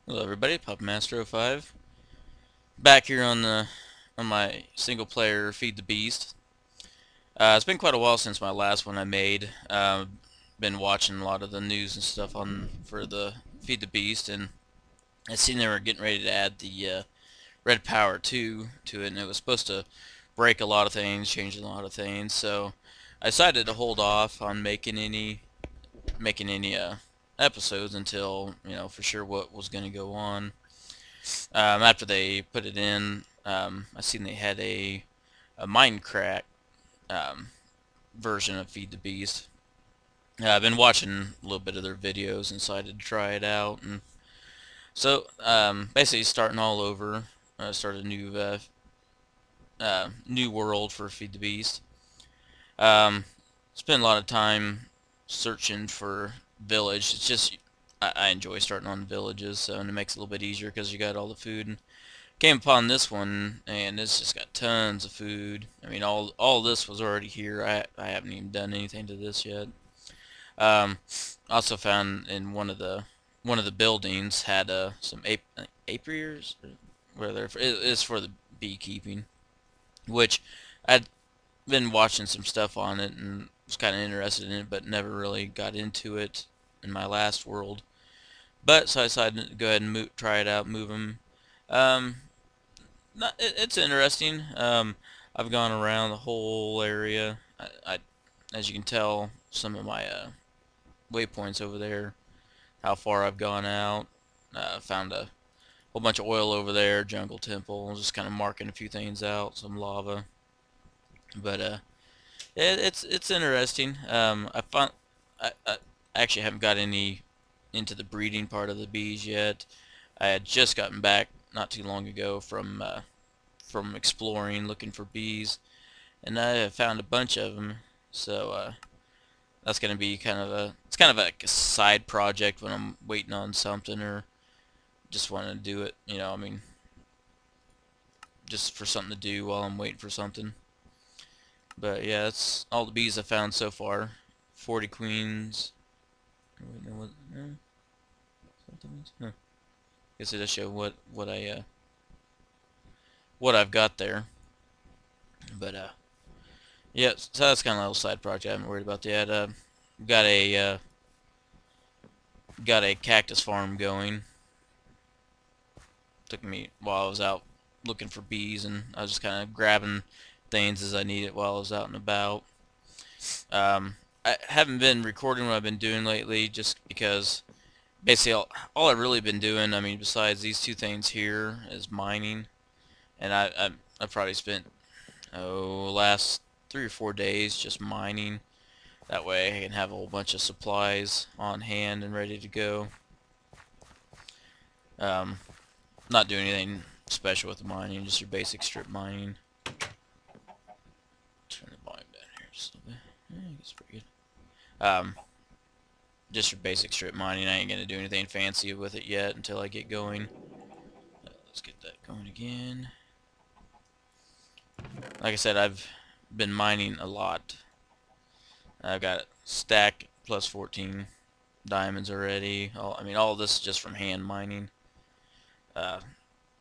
Hello everybody, Papamaster05. Back here on my single player Feed the Beast. It's been quite a while since my last one I made. Been watching a lot of the news and stuff on for the Feed the Beast, and I seen they were getting ready to add the Red Power 2 to it, and it was supposed to break a lot of things, change a lot of things. So I decided to hold off on making any episodes until for sure what was going to go on. After they put it in, I seen they had a Mindcrack um, version of Feed the Beast. I've been watching a little bit of their videos and decided to try it out, and so basically starting all over. Start a new world for Feed the Beast. Um, Spend a lot of time searching for village. It's just I enjoy starting on villages, so and it makes it a little bit easier because you got all the food. And came upon this one, and it's just got tons of food. I mean, all this was already here. I haven't even done anything to this yet. Um, Also found in one of the buildings had some apiaries, where they're it's for the beekeeping, which I'd been watching some stuff on it and was kind of interested in it, but never really got into it in my last world. But so I decided to go ahead and try it out, move them. Um, it's interesting. I've gone around the whole area. As you can tell, some of my waypoints over there, how far I've gone out. Found a whole bunch of oil over there, jungle temple, just kind of marking a few things out, some lava. But it's interesting. I actually haven't got any into the breeding part of the bees yet. I had just gotten back not too long ago from exploring, looking for bees, and I found a bunch of them. So that's gonna be it's kind of like a side project when I'm waiting on something or just wanting to do it. I mean, just for something to do while I'm waiting for something. But yeah, that's all the bees I found so far. 40 queens. Wait, no, huh. Guess it does show what I've got there. But yeah, so that's kind of a little side project. I haven't worried about that. Got a uh, got a cactus farm going. Took me while I was out looking for bees, and I was just kind of grabbing things as I needed while I was out and about. I haven't been recording what I've been doing lately, just because basically all I've really been doing, I mean, besides these two things here, is mining, and I've probably spent last 3 or 4 days just mining. That way I can have a whole bunch of supplies on hand and ready to go. Um, Not doing anything special with the mining, just your basic strip mining. Turn the volume down here just a little bit. Yeah, it's pretty good. Just your basic strip mining. I ain't gonna do anything fancy with it yet until I get going. Let's get that going again. Like I said, I've been mining a lot. I've got stack plus 14 diamonds already. I mean, all of this is just from hand mining.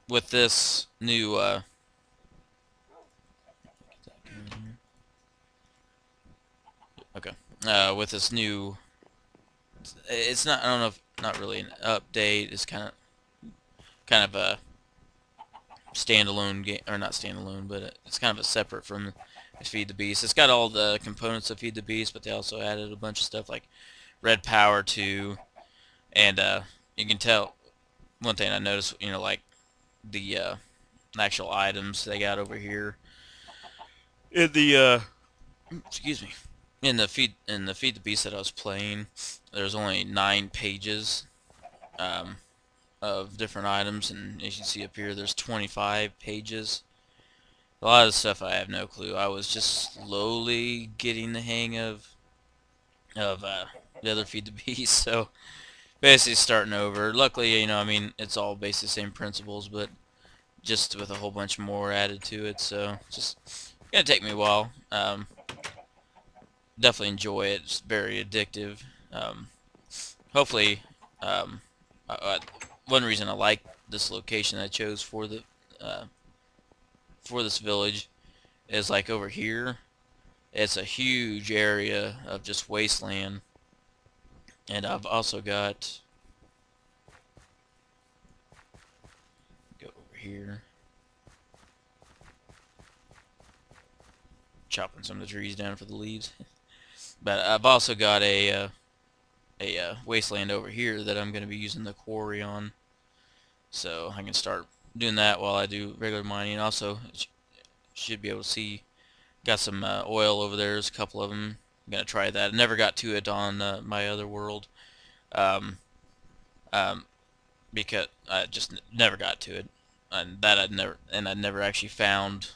With this new okay, with this new, it's not, I don't know if, not really an update. It's kind of a standalone game, or not standalone, but it's kind of a separate from Feed the Beast. It's got all the components of Feed the Beast, but they also added a bunch of stuff like Red Power 2, and you can tell one thing I noticed, like the actual items they got over here in the excuse me, in the Feed the Beast that I was playing. There's only 9 pages um, of different items, and as you can see up here, there's 25 pages. A lot of the stuff I have no clue. I was just slowly getting the hang of the other Feed the Beast, so basically starting over. Luckily, I mean, it's all basically the same principles, but just with a whole bunch more added to it, so just gonna take me a while. Definitely enjoy it. It's very addictive. Hopefully, um, I, I, one reason I like this location I chose for the for this village is like over here. It's a huge area of just wasteland, and I've also got go over here, chopping some of the trees down for the leaves. But I've also got a wasteland over here that I'm going to be using the quarry on, so I can start doing that while I do regular mining. Also, should be able to see, got some oil over there. There's a couple of them. I'm going to try that. I never got to it on my other world, um, um, because I just never got to it, and that I'd never actually found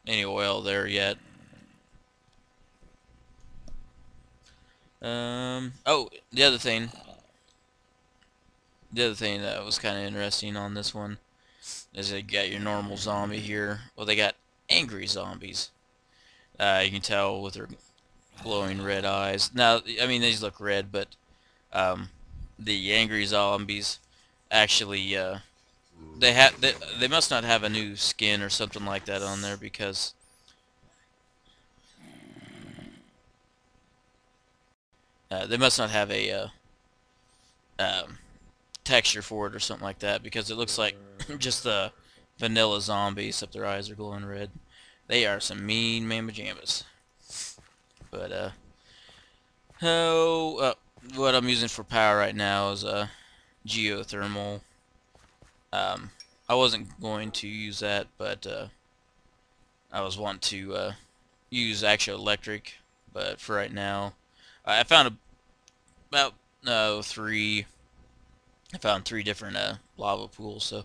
any oil there yet. Oh, the other thing that was kind of interesting on this one is they got your normal zombie here. Well, they got angry zombies. You can tell with their glowing red eyes. Now, I mean, these look red, but the angry zombies actually they must not have a new skin or something like that on there, because they must not have a texture for it or something like that, because it looks like just the vanilla zombies, except their eyes are glowing red. They are some mean mamma jammas. But what I'm using for power right now is geothermal. I wasn't going to use that, but I was wanting to use actual electric. But for right now, I found about three. I found three different lava pools, so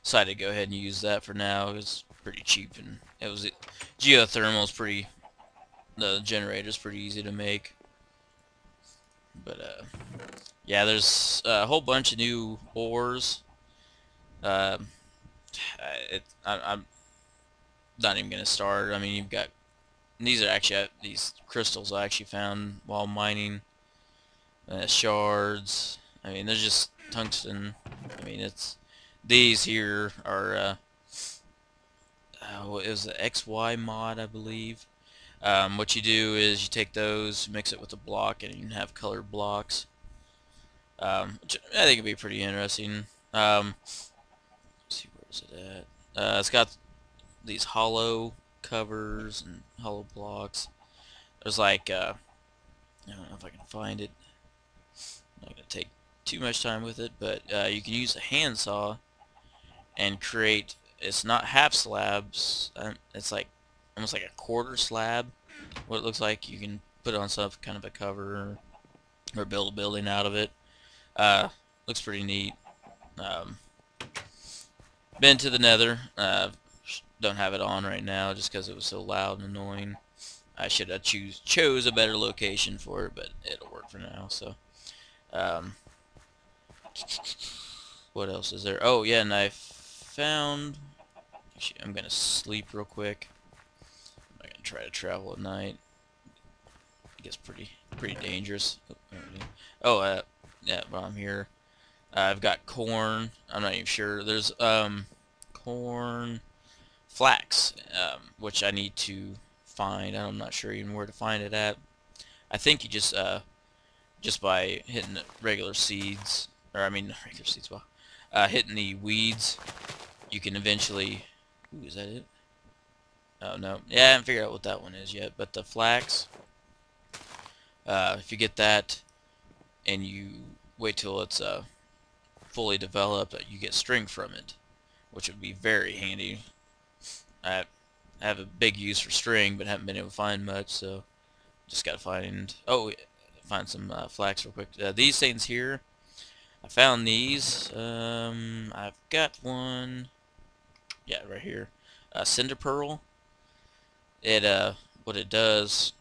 decided to go ahead and use that for now. It's pretty cheap, and geothermal is pretty. The generator's pretty easy to make. But yeah, there's a whole bunch of new ores. I'm not even gonna start. I mean, you've got these crystals I actually found while mining. Shards. I mean, there's just tungsten. I mean, these here are it was the XY mod, I believe. What you do is you take those, mix it with a block, and you can have colored blocks. Which I think would be pretty interesting. Let's see, where is it at? It's got these hollow covers and hollow blocks. There's like, I don't know if I can find it. I'm not going to take too much time with it, but you can use a handsaw and create, it's not half slabs, it's like almost like a quarter slab. What it looks like, you can put on some kind of a cover or build a building out of it. Looks pretty neat. Been to the Nether. Don't have it on right now just because it was so loud and annoying. I should have chose a better location for it, but it'll work for now. So, what else is there? Oh yeah, and I found. Actually, I'm gonna sleep real quick. I'm not gonna try to travel at night. I guess pretty dangerous. Oh, yeah, while I'm here, I've got corn. I'm not even sure. There's corn, flax, which I need to find. I'm not sure even where to find it at. I think you just by hitting regular seeds, or I mean regular seeds, well, hitting the weeds, you can eventually. Ooh, is that it? Oh no, yeah, I haven't figured out what that one is yet. But the flax, if you get that, and you wait till it's fully developed, you get string from it, which would be very handy. I have a big use for string, but haven't been able to find much, so just gotta find some flax real quick. These things here, I found these. I've got one. Yeah, right here. Cinder pearl. What it does,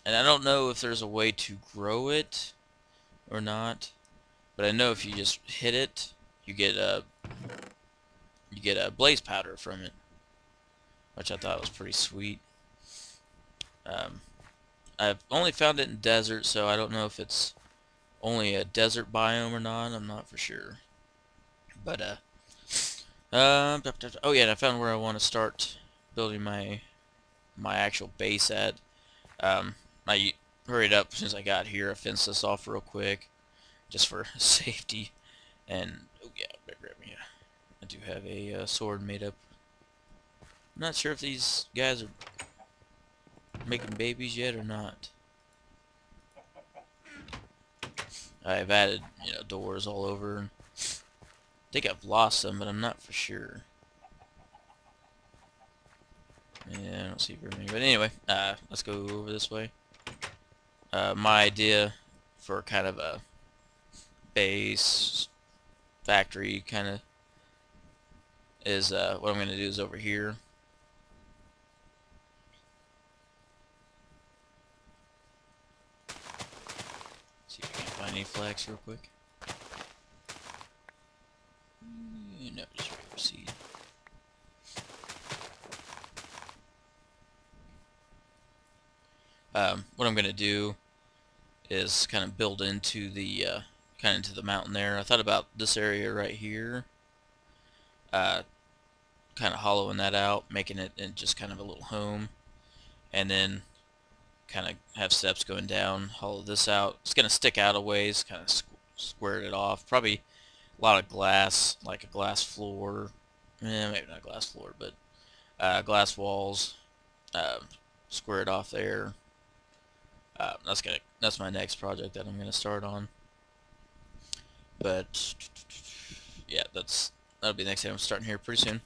and I don't know if there's a way to grow it or not, but I know if you just hit it, you get a blaze powder from it, which I thought was pretty sweet. I've only found it in desert, so I don't know if it's only a desert biome or not. I'm not for sure. But oh yeah, and I found where I want to start building my actual base at. I hurried up since I got here. I fenced this off real quick, just for safety. And oh yeah, better grab me. I do have a sword made up. I'm not sure if these guys are making babies yet or not. I've added, doors all over. I think I've lost some, but I'm not for sure. Yeah, I don't see very many. But anyway, let's go over this way. My idea for kind of a base factory kind of is what I'm going to do is over here. See if I can find any flags real quick. No, just regular seed. What I'm going to do is kind of build into the mountain there. I thought about this area right here, kind of hollowing that out, making it in just kind of a little home, and then kind of have steps going down, hollow this out. It's going to stick out a ways, kind of square it off. Probably a lot of glass, like a glass floor. Maybe not glass floor, but glass walls. Square it off there. That's my next project that I'm gonna start on. But yeah, that'll be the next thing. I'm starting here pretty soon.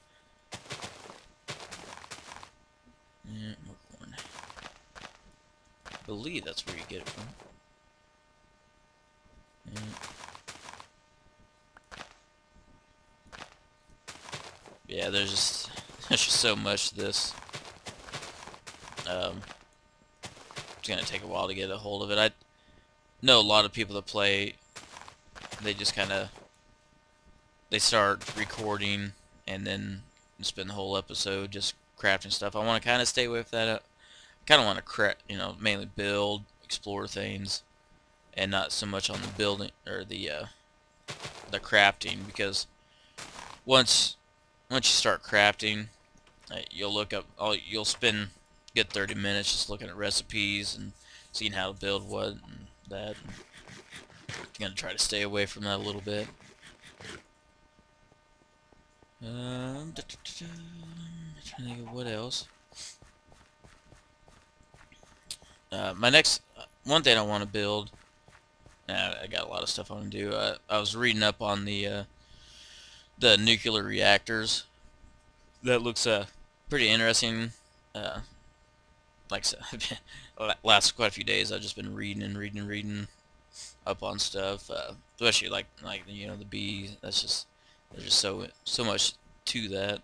Yeah, more corn. I believe that's where you get it from. Yeah, there's just so much to this. It's gonna take a while to get a hold of it. I know a lot of people that play, they just they start recording and then spend the whole episode just crafting stuff. I want to kind of stay away from that. I kind of want to mainly build, explore things, and not so much on the building or the crafting, because once you start crafting, you'll spend a good 30 minutes just looking at recipes and seeing how to build what and that. I'm gonna try to stay away from that a little bit. I'm trying to think of what else. My next one thing I want to build. I got a lot of stuff I want to do. I was reading up on the nuclear reactors. That looks pretty interesting. Like I said, last quite a few days I've just been reading up on stuff, especially like the bees. There's just so much to that.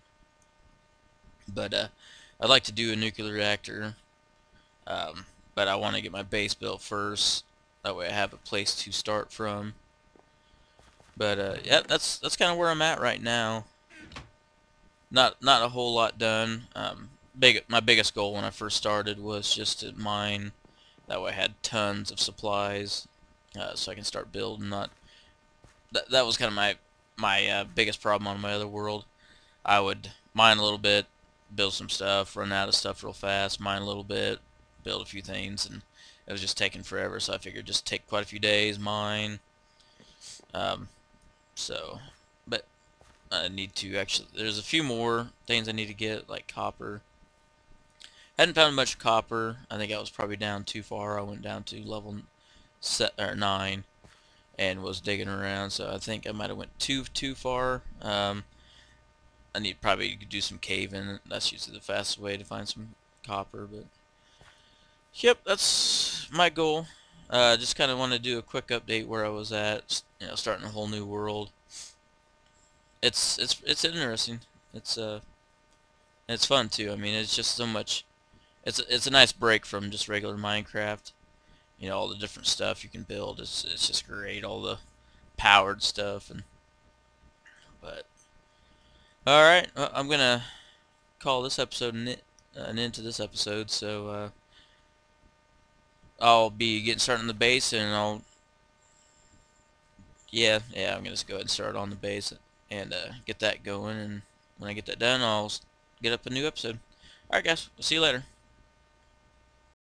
But I'd like to do a nuclear reactor, but I want to get my base built first. That way I have a place to start from. But yeah, that's kind of where I'm at right now. Not a whole lot done. My biggest goal when I first started was just to mine. That way I had tons of supplies, so I can start building. That was kind of my biggest problem on my other world. I would mine a little bit, build some stuff, run out of stuff real fast, mine a little bit, build a few things, and it was just taking forever. So I figured just take quite a few days, mine. But I need to actually. There's a few more things I need to get, like copper. Hadn't found much copper. I think I was probably down too far. I went down to level 9 and was digging around, so I think I might have went too far. I need probably to do some caving. That's usually the fastest way to find some copper. But yep, that's my goal. Just kind of want to do a quick update where I was at. Starting a whole new world. It's interesting. It's fun too. I mean, it's just so much. It's a nice break from just regular Minecraft. All the different stuff you can build. It's just great. All the powered stuff but all right, I'm gonna call this episode an end to this episode. So I'll be getting started on the base, and I'm gonna just go ahead and start on the base, and get that going. And when I get that done, I'll get up a new episode. Alright guys, we'll see you later.